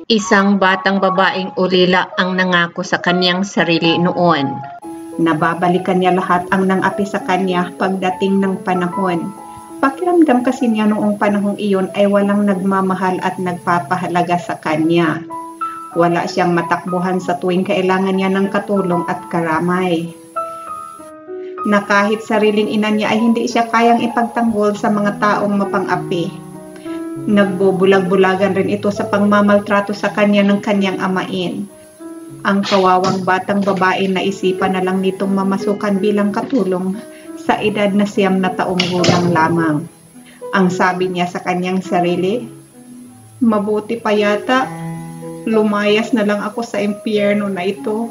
Isang batang babaeng ulila ang nangako sa kaniyang sarili noon. Nababalikan niya lahat ang nang-api sa kanya pagdating ng panahon. Pakiramdam kasi niya noong panahong iyon ay walang nagmamahal at nagpapahalaga sa kanya. Wala siyang matakbuhan sa tuwing kailangan niya ng katulong at karamay. Na kahit sariling ina niya ay hindi siya kayang ipagtanggol sa mga taong mapang-api. Nagbubulag-bulagan rin ito sa pangmamaltrato sa kanya ng kanyang amain. Ang kawawang batang babae na isipan na lang nitong mamasukan bilang katulong sa edad na 9 na taong gulang lamang. Ang sabi niya sa kanyang sarili, "Mabuti pa yata, lumayas na lang ako sa impyerno na ito.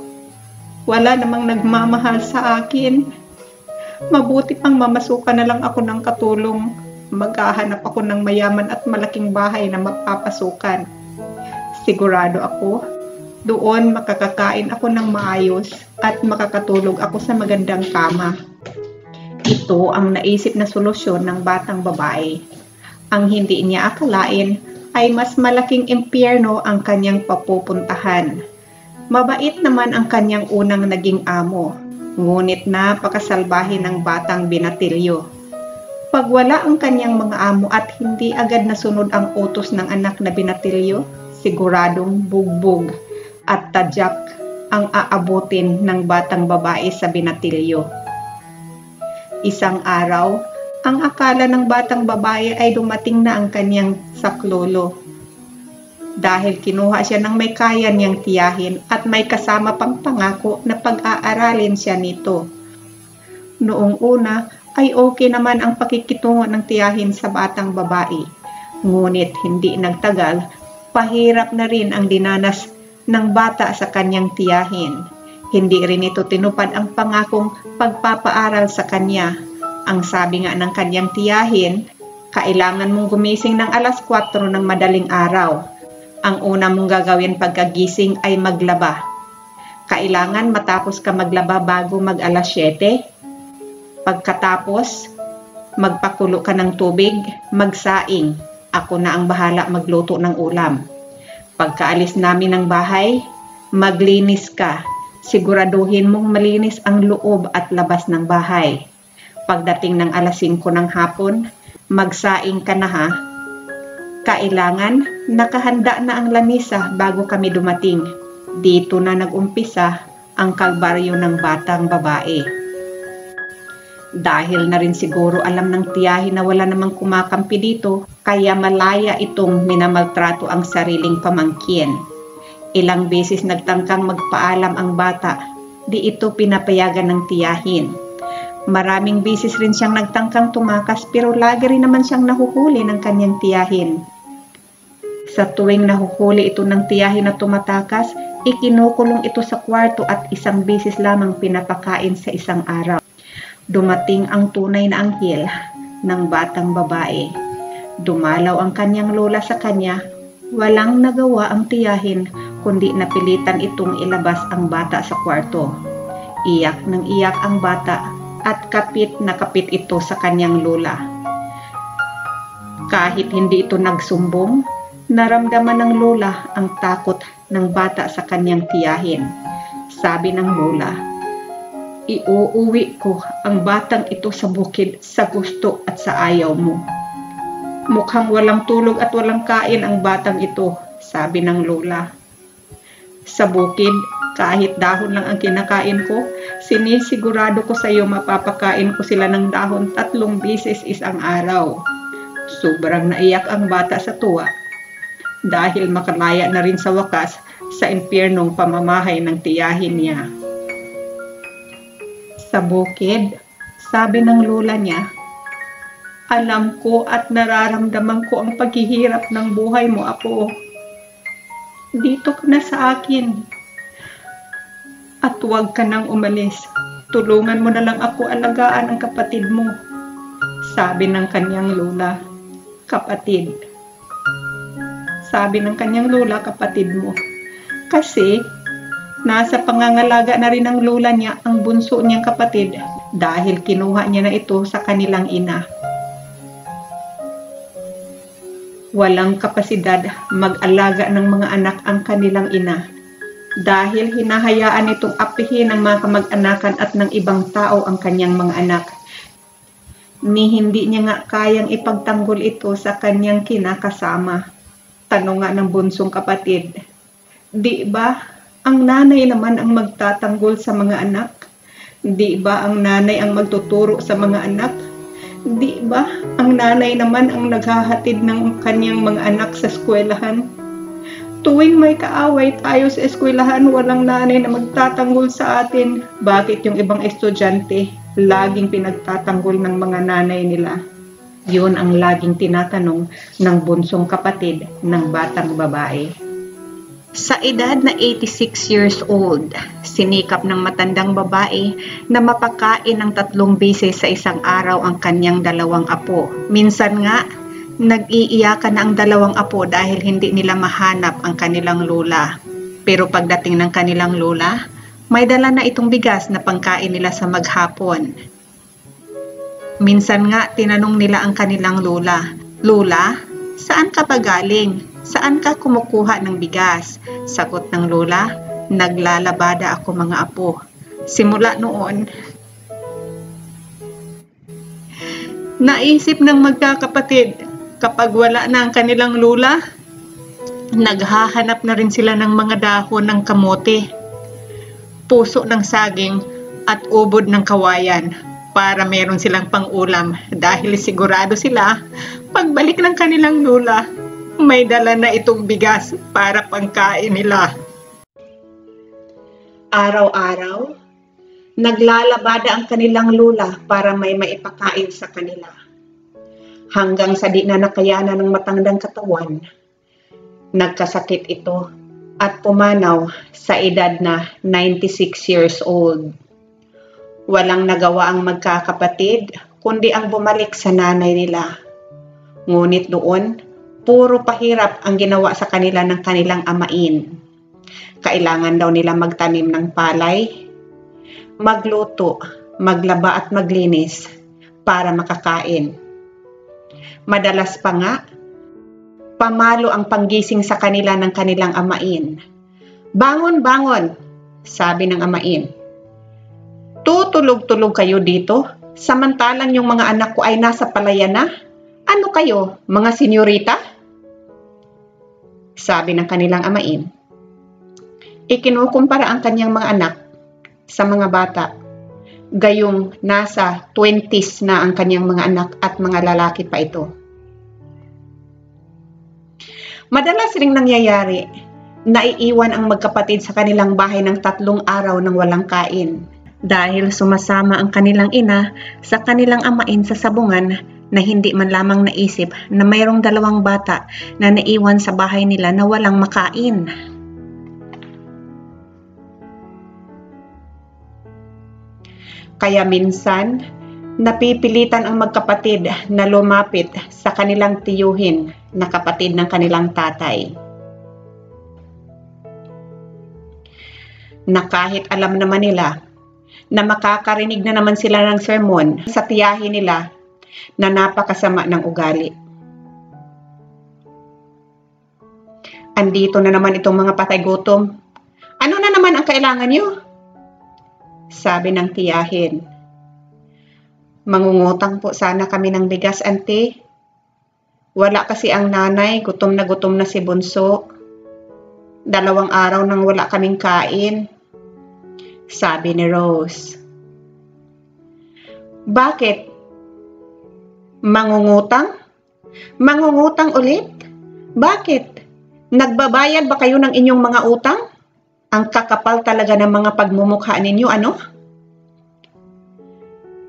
Wala namang nagmamahal sa akin. Mabuti pang mamasukan na lang ako ng katulong. Maghahanap ako ng mayaman at malaking bahay na mapapasukan. Sigurado ako, doon makakakain ako ng maayos at makakatulog ako sa magandang kama." Ito ang naisip na solusyon ng batang babae. Ang hindi niya akalain ay mas malaking impyerno ang kanyang papupuntahan. Mabait naman ang kanyang unang naging amo, ngunit napakasalbahe ng batang binatilyo. Pag wala ang kanyang mga amo at hindi agad nasunod ang utos ng anak na binatilyo, siguradong bugbog at tadyak ang aabutin ng batang babae sa binatilyo. Isang araw, ang akala ng batang babae ay dumating na ang kanyang saklolo. Dahil kinuha siya ng may kaya niyang tiyahin at may kasama pang pangako na pag-aaralin siya nito. Noong una ay okay naman ang pakikitungo ng tiyahin sa batang babae. Ngunit hindi nagtagal, pahirap na rin ang dinanas ng bata sa kanyang tiyahin. Hindi rin ito tinupad ang pangakong pagpapaaral sa kanya. Ang sabi nga ng kanyang tiyahin, kailangan mong gumising ng alas 4 ng madaling araw. Ang una mong gagawin pagkagising ay maglaba. Kailangan matapos ka maglaba bago mag alas 7. Pagkatapos, magpakulo ka ng tubig, magsaing. Ako na ang bahala magluto ng ulam. Pagkaalis namin ng bahay, maglinis ka. Siguraduhin mong malinis ang loob at labas ng bahay. Pagdating ng alas 5 ng hapon, magsaing ka na ha. Kailangan nakahanda na ang lamisa bago kami dumating. Dito na nag-umpisa ang kalbaryo ng batang babae. Dahil na rin siguro alam ng tiyahin na wala namang kumakampi dito, kaya malaya itong minamaltrato ang sariling pamangkin. Ilang beses nagtangkang magpaalam ang bata, di ito pinapayagan ng tiyahin. Maraming beses rin siyang nagtangkang tumakas pero lagi rin naman siyang nahuhuli ng kanyang tiyahin. Sa tuwing nahuhuli ito ng tiyahin na tumatakas, ikinukulong ito sa kwarto at isang beses lamang pinapakain sa isang araw. Dumating ang tunay na anghel ng batang babae. Dumalaw ang kanyang lola sa kanya. Walang nagawa ang tiyahin kundi napilitan itong ilabas ang bata sa kwarto. Iyak ng iyak ang bata at kapit na kapit ito sa kanyang lola. Kahit hindi ito nagsumbong, naramdaman ng lola ang takot ng bata sa kanyang tiyahin. Sabi ng lola, "Iuuwi ko ang batang ito sa bukid sa gusto at sa ayaw mo." "Mukhang walang tulog at walang kain ang batang ito," sabi ng lola. "Sa bukid, kahit dahon lang ang kinakain ko, sinisigurado ko sa iyo mapapakain ko sila ng dahon 3 beses isang araw." Sobrang naiyak ang bata sa tuwa dahil makalaya na rin sa wakas sa impyernong pamamahay ng tiyahin niya. Sa bukid, sabi ng lola niya, "Alam ko at nararamdaman ko ang paghihirap ng buhay mo, apo. Dito ka na sa akin. At huwag ka nang umalis. Tulungan mo na lang ako alagaan ang kapatid mo." Sabi ng kanyang lola, "Kapatid." Sabi ng kanyang lola, "Kapatid mo." Kasi nasa pangangalaga na rin ng lola niya ang bunso niyang kapatid dahil kinuha niya na ito sa kanilang ina. Walang kapasidad mag-alaga ng mga anak ang kanilang ina dahil hinahayaan itong apihin ng mga kamag-anakan at ng ibang tao ang kanyang mga anak. Ni hindi niya nga kayang ipagtanggol ito sa kanyang kinakasama. Tanong nga ng bunsong kapatid, di ba ang nanay naman ang magtatanggol sa mga anak? Di ba ang nanay ang magtuturo sa mga anak? Di ba ang nanay naman ang naghahatid ng kanyang mga anak sa eskwelahan? Tuwing may kaaway tayo sa eskwelahan, walang nanay na magtatanggol sa atin. Bakit yung ibang estudyante laging pinagtatanggol ng mga nanay nila? Yun ang laging tinatanong ng bunsong kapatid ng batang babae. Sa edad na 86 years old, sinikap ng matandang babae na mapakain ng 3 beses sa isang araw ang kanyang 2 apo. Minsan nga, nag-iiyakan na ang 2 apo dahil hindi nila mahanap ang kanilang lola. Pero pagdating ng kanilang lola, may dala na itong bigas na pangkain nila sa maghapon. Minsan nga, tinanong nila ang kanilang lola, "Lola, saan ka ba galing? Saan ka kumukuha ng bigas?" Sagot ng lola, "Naglalabada ako mga apo." Simula noon, naisip ng magkakapatid, kapag wala na ang kanilang lola, naghahanap na rin sila ng mga dahon ng kamote, puso ng saging at ubod ng kawayan para meron silang pang-ulam dahil sigurado sila pagbalik ng kanilang lola, may dala na itong bigas para pangkain nila. Araw-araw, naglalabada ang kanilang lola para may maipakain sa kanila. Hanggang sa di na nakayanan ng matandang katawan, nagkasakit ito at pumanaw sa edad na 96 years old. Walang nagawa ang magkakapatid kundi ang bumalik sa nanay nila. Ngunit doon, puro pahirap ang ginawa sa kanila ng kanilang amain. Kailangan daw nila magtanim ng palay, magluto, maglaba at maglinis para makakain. Madalas pa nga, pamalo ang panggising sa kanila ng kanilang amain. "Bangon, bangon!" sabi ng amain. "Tutulog-tulog kayo dito, samantalang yung mga anak ko ay nasa palayan na? Ano kayo, mga senyorita?" sabi ng kanilang amain. Ikinukumpara ang kanyang mga anak sa mga bata, gayong nasa 20s na ang kanyang mga anak at mga lalaki pa ito. Madalas ring nangyayari, naiiwan ang magkapatid sa kanilang bahay ng 3 araw nang walang kain dahil sumasama ang kanilang ina sa kanilang amain sa sabungan na hindi man lamang naisip na mayroong 2 bata na naiwan sa bahay nila na walang makain. Kaya minsan, napipilitan ang magkapatid na lumapit sa kanilang tiyuhin na kapatid ng kanilang tatay. Na kahit alam naman nila na makakarinig na naman sila ng sermon sa tiyahin nila na napakasama ng ugali. "Andito na naman itong mga patay gutom. Ano na naman ang kailangan niyo?" sabi ng tiyahin. "Mangungutang po sana kami ng bigas, ante. Wala kasi ang nanay, gutom na si bunso. 2 araw nang wala kaming kain," sabi ni Rose. "Bakit? Mangungutang? Mangungutang ulit? Bakit? Nagbabayad ba kayo ng inyong mga utang? Ang kakapal talaga ng mga pagmumukha ninyo, ano?"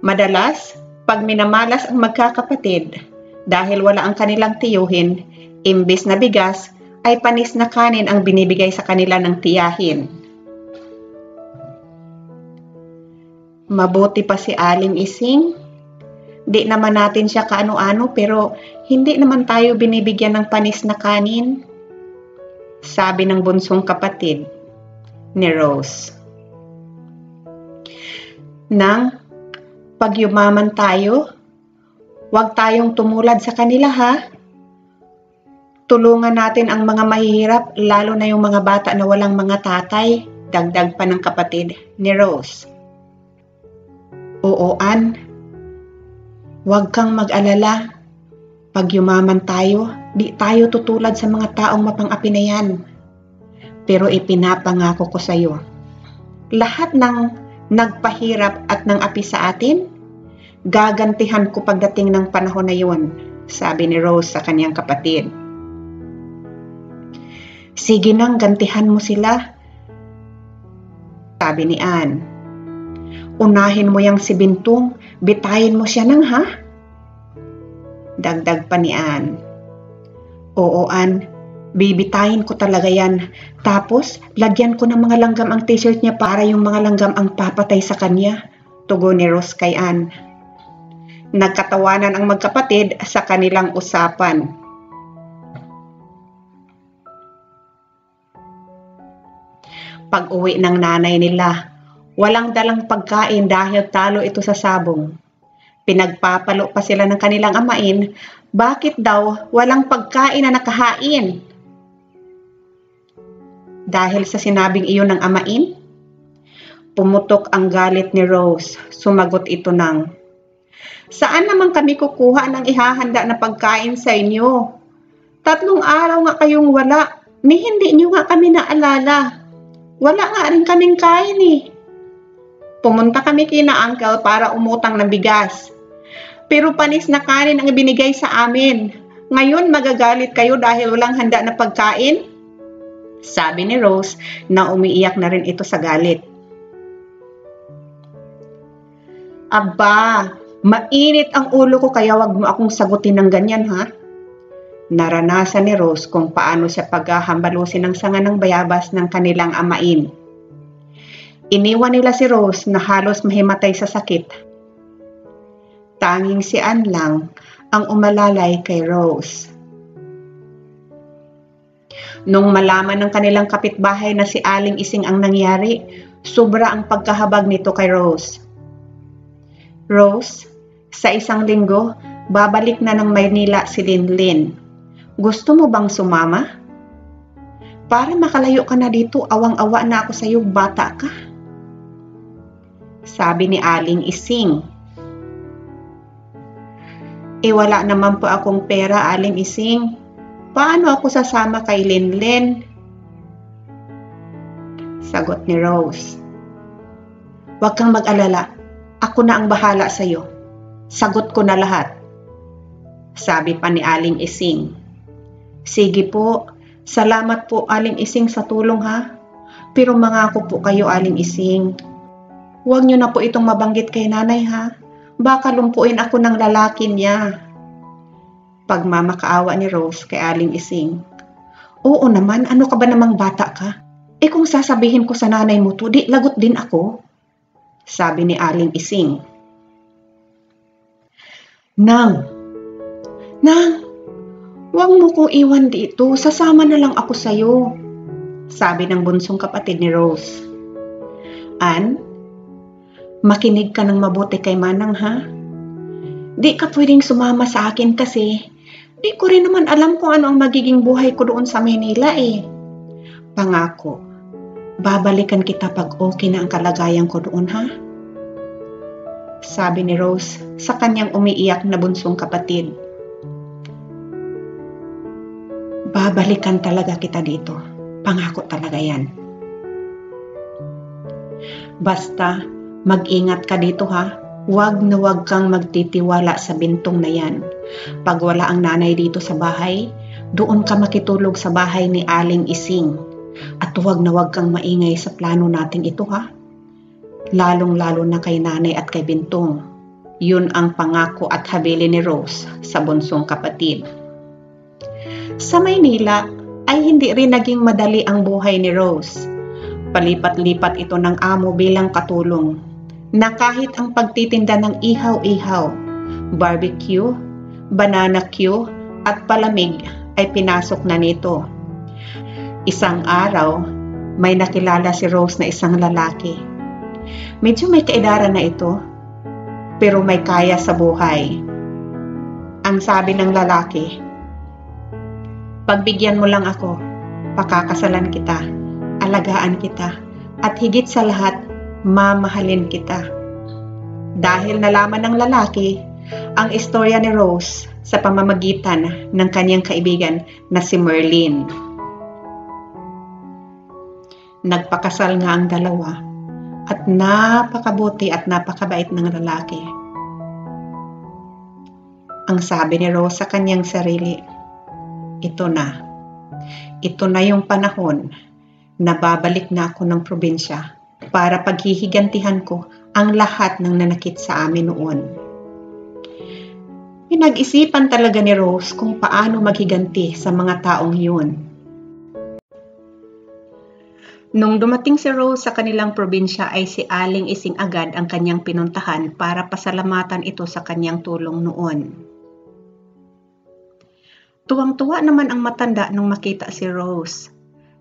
Madalas, pag minamalas ang magkakapatid dahil wala ang kanilang tiyuhin, imbes na bigas, ay panis na kanin ang binibigay sa kanila ng tiyahin. Mabuti pa si Aling Ising. Di naman natin siya kaano-ano pero hindi naman tayo binibigyan ng panis na kanin, sabi ng bunsong kapatid ni Rose. "Nang, pag yumaman tayo, huwag tayong tumulad sa kanila ha. Tulungan natin ang mga mahihirap, lalo na yung mga bata na walang mga tatay, dagdag pa ng kapatid ni Rose. Oo, Ann. Huwag kang mag-alala. Pag yumaman tayo, di tayo tutulad sa mga taong mapang-api na yan. Pero ipinapangako ko sa iyo, lahat ng nagpahirap at ng api sa atin, gagantihan ko pagdating ng panahon na yun, sabi ni Rose sa kanyang kapatid. Sige nang, gantihan mo sila, sabi ni Ann. Unahin mo yang si Bintong, bitayin mo siya nang ha? Dagdag pa ni Ann. Oo, Ann, bibitayin ko talaga yan. Tapos, lagyan ko ng mga langgam ang t-shirt niya para yung mga langgam ang papatay sa kanya, tugon ni Rose kay Ann. Nagkatawanan ang magkapatid sa kanilang usapan. Pag-uwi ng nanay nila, walang dalang pagkain dahil talo ito sa sabong. Pinagpapalo pa sila ng kanilang amain, bakit daw walang pagkain na nakahain? Dahil sa sinabing iyon ng amain, pumutok ang galit ni Rose. Sumagot ito ng, saan naman kami kukuha ng ihahanda na pagkain sa inyo? 3 araw nga kayong wala, ni hindi nyo nga kami naalala. Wala nga rin kaming kain eh. Pumunta kami kina Uncle para umutang ng bigas. Pero panis na kanin ang ibinigay sa amin. Ngayon magagalit kayo dahil walang handa na pagkain? Sabi ni Rose na umiiyak na rin ito sa galit. Aba, mainit ang ulo ko kaya wag mo akong sagutin ng ganyan ha? Naranasan ni Rose kung paano siya paghahambalusin ng sanga ng bayabas ng kanilang amain. Iniwan nila si Rose na halos mahimatay sa sakit. Tanging si Ann lang ang umalalay kay Rose. Nung malaman ng kanilang kapitbahay na si Aling Ising ang nangyari, sobra ang pagkahabag nito kay Rose. Rose, sa 1 linggo, babalik na ng Maynila si Linlin. Gusto mo bang sumama? Para makalayo ka na dito, awang-awa na ako sa iyo, bata ka. Sabi ni Aling Ising. Wala naman po akong pera, Aling Ising. Paano ako sasama kay Linlin? Sagot ni Rose. Huwag kang mag-alala. Ako na ang bahala sa iyo. Sagot ko na lahat. Sabi pa ni Aling Ising. Sige po, salamat po Aling Ising sa tulong ha. Pero mangako po kayo Aling Ising. Huwag niyo na po itong mabanggit kay nanay ha. Baka lumpuin ako ng lalaki niya. Pagmamakaawa ni Rose kay Aling Ising. Oo naman, ano ka ba namang bata ka? Kung sasabihin ko sa nanay mo to, di lagot din ako. Sabi ni Aling Ising. Nang, huwag mo ko iwan dito, sasama na lang ako sa'yo. Sabi ng bunsong kapatid ni Rose. Ann, makinig ka ng mabuti kay Manang ha. Di ka pwedeng sumama sa akin kasi di ko rin naman alam kung ano ang magiging buhay ko doon sa Manila eh. Pangako, babalikan kita pag okay na ang kalagayan ko doon ha. Sabi ni Rose sa kanyang umiiyak na bunsong kapatid. Babalikan talaga kita dito. Pangako talaga yan. Basta, mag-ingat ka dito ha. Huwag na huwag kang magtitiwala sa Bintong na yan. Pag wala ang nanay dito sa bahay, doon ka makitulog sa bahay ni Aling Ising. At huwag na huwag kang maingay sa plano natin ito ha. Lalong-lalo na kay nanay at kay Bintong. Yun ang pangako at habili ni Rose sa bunsong kapatid. Sa Maynila ay hindi rin naging madali ang buhay ni Rose. Palipat-lipat ito ng amo bilang katulong na kahit ang pagtitinda ng ihaw-ihaw, barbecue, banana queue at palamig ay pinasok na nito. Isang araw, may nakilala si Rose na isang lalaki. Medyo may kaedaran na ito, pero may kaya sa buhay. Ang sabi ng lalaki, Pagbigyan mo lang ako, pakakasalan kita, alagaan kita, at higit sa lahat, mamahalin kita. Dahil nalaman ng lalaki ang istorya ni Rose sa pamamagitan ng kanyang kaibigan na si Merlin. Nagpakasal nga ang dalawa at napakabuti at napakabait ng lalaki. Ang sabi ni Rose sa kanyang sarili, ito na yung panahon na babalik na ako ng probinsya para paghihigantihan ko ang lahat ng nanakit sa amin noon. Pinag-isipan talaga ni Rose kung paano maghiganti sa mga taong yun. Nung dumating si Rose sa kanilang probinsya ay si Aling Ising agad ang kanyang pinuntahan para pasalamatan ito sa kanyang tulong noon. Tuwang-tuwa naman ang matanda nung makita si Rose.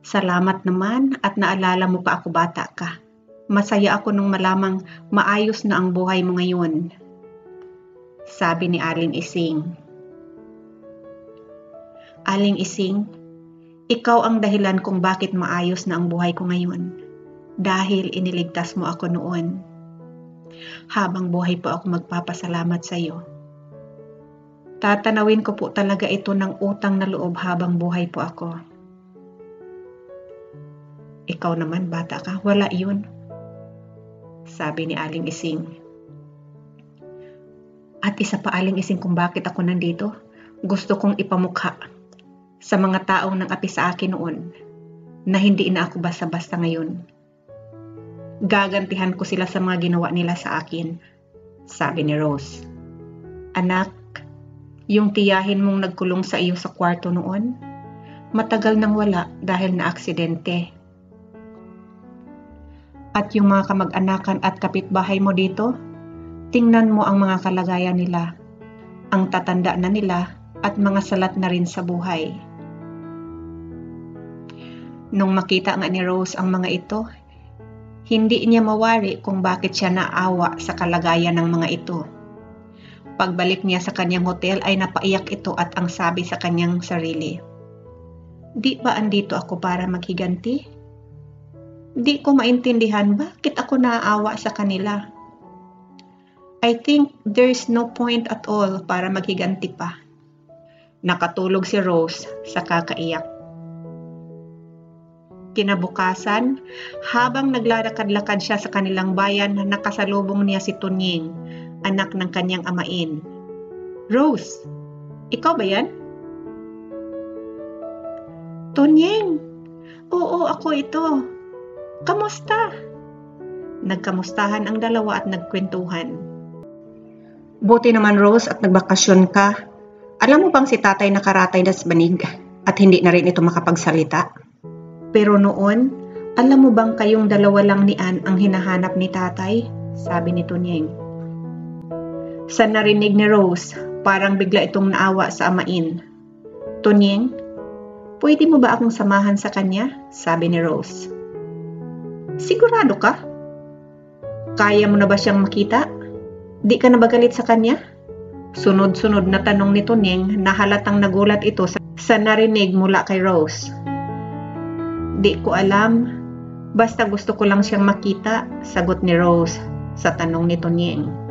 Salamat naman at naalala mo pa ako bata ka. Masaya ako nung malamang maayos na ang buhay mo ngayon. Sabi ni Aling Ising. Aling Ising, ikaw ang dahilan kung bakit maayos na ang buhay ko ngayon. Dahil iniligtas mo ako noon. Habang buhay po ako magpapasalamat sa iyo. Tatanawin ko po talaga ito ng utang na loob habang buhay po ako. Ikaw naman, bata ka, wala yun. Sabi ni Aling Ising. At isa pa, Aling Ising, kung bakit ako nandito, gusto kong ipamukha sa mga taong nang api sa akin noon na hindi na ako basta-basta ngayon. Gagantihan ko sila sa mga ginawa nila sa akin, sabi ni Rose. Anak, yung tiyahin mong nagkulong sa iyo sa kwarto noon, matagal nang wala dahil na aksidente. At yung mga kamag-anakan at kapitbahay mo dito, tingnan mo ang mga kalagayan nila, ang tatanda na nila at mga salat na rin sa buhay. Nung makita nga ni Rose ang mga ito, hindi niya mawari kung bakit siya naawa sa kalagayan ng mga ito. Pagbalik niya sa kanyang hotel ay napaiyak ito at ang sabi sa kanyang sarili, di ba andito ako para maghiganti? Di ko maintindihan bakit ako naaawa sa kanila. I think there's no point at all para maghiganti pa. Nakatulog si Rose sa kakaiyak. Kinabukasan, habang naglalakad-lakad siya sa kanilang bayan, nakasalubong niya si Tunying, anak ng kanyang amain. Rose, ikaw ba yan? Tunying, oo, ako ito. Kamusta? Nagkamustahan ang dalawa at nagkwentuhan. Buti naman, Rose, at nagbakasyon ka. Alam mo bang si tatay nakaratay na sa banig at hindi na rin ito makapagsalita? Pero noon, alam mo bang kayong dalawa lang ni Ann ang hinahanap ni tatay? Sabi ni Tunying. Sa narinig ni Rose, parang bigla itong naawa sa amain. Tunying, pwede mo ba akong samahan sa kanya? Sabi ni Rose. Sigurado ka? Kaya mo na ba siyang makita? Di ka na ba galit sa kanya? Sunod-sunod na tanong ni Tunying na halatang nagulat ito sa narinig mula kay Rose. Di ko alam. Basta gusto ko lang siyang makita, sagot ni Rose sa tanong ni Tunying.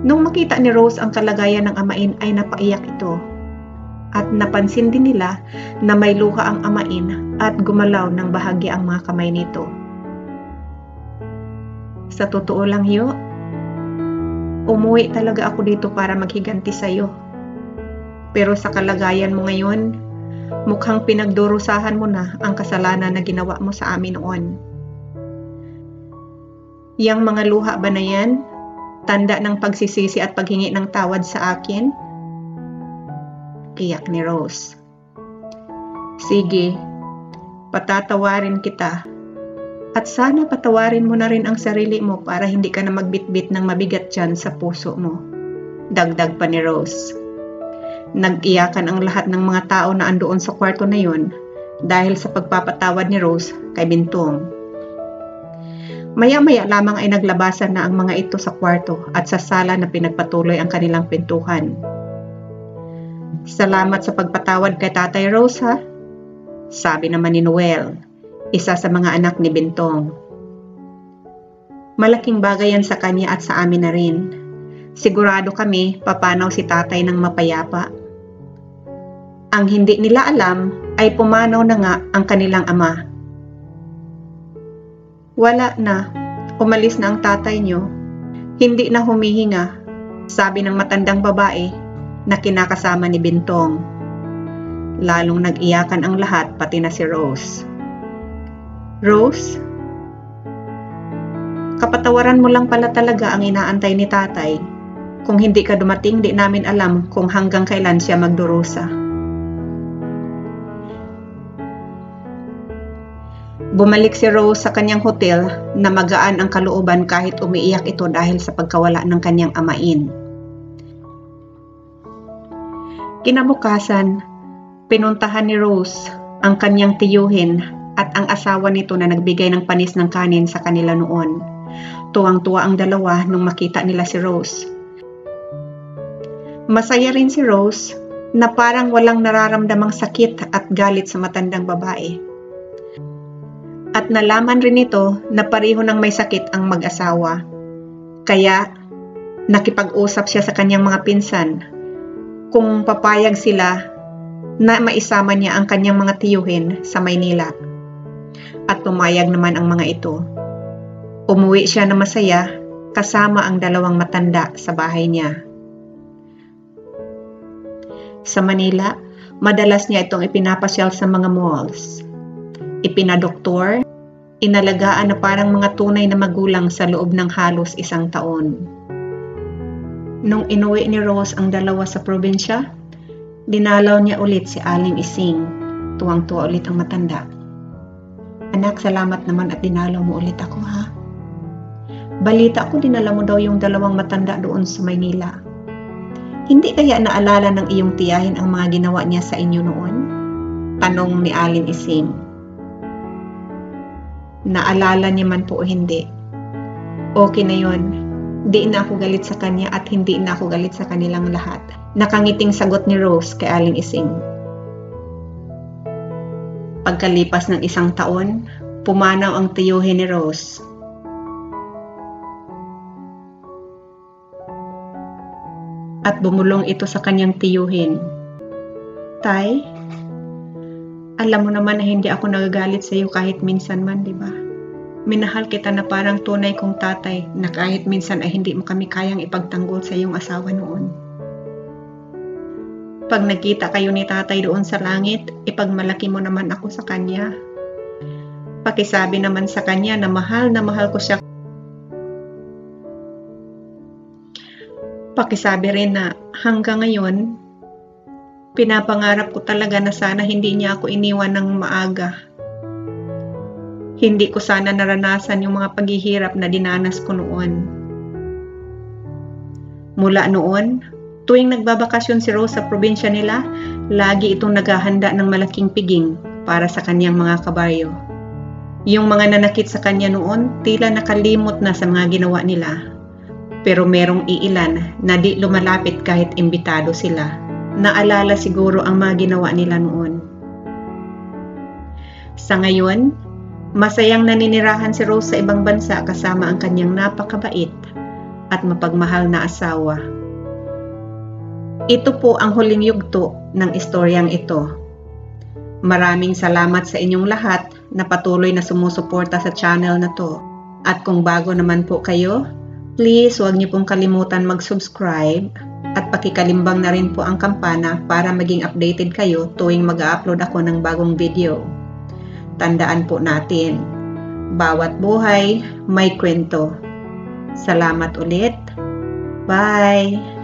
Nung makita ni Rose ang kalagayan ng amain ay napaiyak ito. At napansin din nila na may luha ang amain at gumalaw ng bahagya ang mga kamay nito. Sa totoo lang, Hyo, umuwi talaga ako dito para maghiganti sa iyo. Pero sa kalagayan mo ngayon, mukhang pinagdurusahan mo na ang kasalanan na ginawa mo sa amin noon. Yang mga luha ba na yan? Tanda ng pagsisisi at paghingi ng tawad sa akin? Iyak ni Rose. Sige, patatawarin kita. At sana patawarin mo na rin ang sarili mo para hindi ka na magbitbit ng mabigat dyan sa puso mo. Dagdag pa ni Rose. Nag-iyakan ang lahat ng mga tao na andoon sa kwarto na yun dahil sa pagpapatawad ni Rose kay Bintong. Maya-maya lamang ay naglabasan na ang mga ito sa kwarto at sa sala na pinagpatuloy ang kanilang pintuhan. Salamat sa pagpatawad kay Tatay Rose, ha? Sabi naman ni Noel, isa sa mga anak ni Bintong. Malaking bagay yan sa kanya at sa amin na rin. Sigurado kami papanaw si tatay ng mapayapa. Ang hindi nila alam ay pumanaw na nga ang kanilang ama. Wala na, umalis na ang tatay niyo. Hindi na humihinga, sabi ng matandang babae na kinakasama ni Bintong. Lalong nag-iyakan ang lahat, pati na si Rose. Rose? Kapatawaran mo lang pala talaga ang inaantay ni tatay. Kung hindi ka dumating, di namin alam kung hanggang kailan siya magdurusa. Bumalik si Rose sa kanyang hotel na magaan ang kalooban kahit umiiyak ito dahil sa pagkawala ng kanyang amain. Kinabukasan, pinuntahan ni Rose ang kanyang tiyuhin at ang asawa nito na nagbigay ng panis ng kanin sa kanila noon. Tuwang-tuwa ang dalawa nung makita nila si Rose. Masaya rin si Rose na parang walang nararamdamang sakit at galit sa matandang babae. At nalaman rin ito na pareho ng may sakit ang mag-asawa. Kaya nakipag-usap siya sa kanyang mga pinsan kung papayag sila na maisama niya ang kanyang mga tiyuhin sa Maynila. At pumayag naman ang mga ito. Umuwi siya na masaya kasama ang dalawang matanda sa bahay niya. Sa Manila, madalas niya itong ipinapasyal sa mga malls. Ipinadoktor, inalagaan na parang mga tunay na magulang sa loob ng halos 1 taon. Nung inuwi ni Rose ang dalawa sa probinsya, dinalaw niya ulit si Aling Ising. Tuwang-tuwa ulit ang matanda. Anak, salamat naman at dinalaw mo ulit ako, ha? Balita ko dinala mo daw yung dalawang matanda doon sa Maynila. Hindi kaya naalala ng iyong tiyahin ang mga ginawa niya sa inyo noon? Tanong ni Aling Ising. Naalala niya man po o hindi. Okay na yon. Di na ako galit sa kanya at hindi na ako galit sa kanilang lahat. Nakangiting sagot ni Rose kay Aling Ising. Pagkalipas ng 1 taon, pumanaw ang tiyuhin ni Rose. At bumulong ito sa kanyang tiyuhin. Tay, alam mo naman na hindi ako nagagalit sa iyo kahit minsan man, di ba? Minahal kita na parang tunay kong tatay na kahit minsan ay hindi mo kami kayang ipagtanggol sa iyong asawa noon. Pag nagkita kayo ni tatay doon sa langit, ipagmalaki mo naman ako sa kanya. Pakisabi naman sa kanya na mahal ko siya. Pakisabi rin na hanggang ngayon, pinapangarap ko talaga na sana hindi niya ako iniwan ng maaga. Hindi ko sana naranasan yung mga paghihirap na dinanas ko noon. Mula noon, tuwing nagbabakasyon si Rose sa probinsya nila, lagi itong naghahanda ng malaking piging para sa kanyang mga kabayo. Yung mga nanakit sa kanya noon, tila nakalimot na sa mga ginawa nila. Pero merong iilan na di lumalapit kahit imbitado sila. Naalala siguro ang mga ginawa nila noon. Sa ngayon, masayang naninirahan si Rose sa ibang bansa kasama ang kanyang napakabait at mapagmahal na asawa. Ito po ang huling yugto ng istoryang ito. Maraming salamat sa inyong lahat na patuloy na sumusuporta sa channel na to. At kung bago naman po kayo, please huwag niyo pong kalimutan mag-subscribe at pakikalimbang na rin po ang kampana para maging updated kayo tuwing mag-upload ako ng bagong video. Tandaan po natin, bawat buhay may kwento. Salamat ulit. Bye!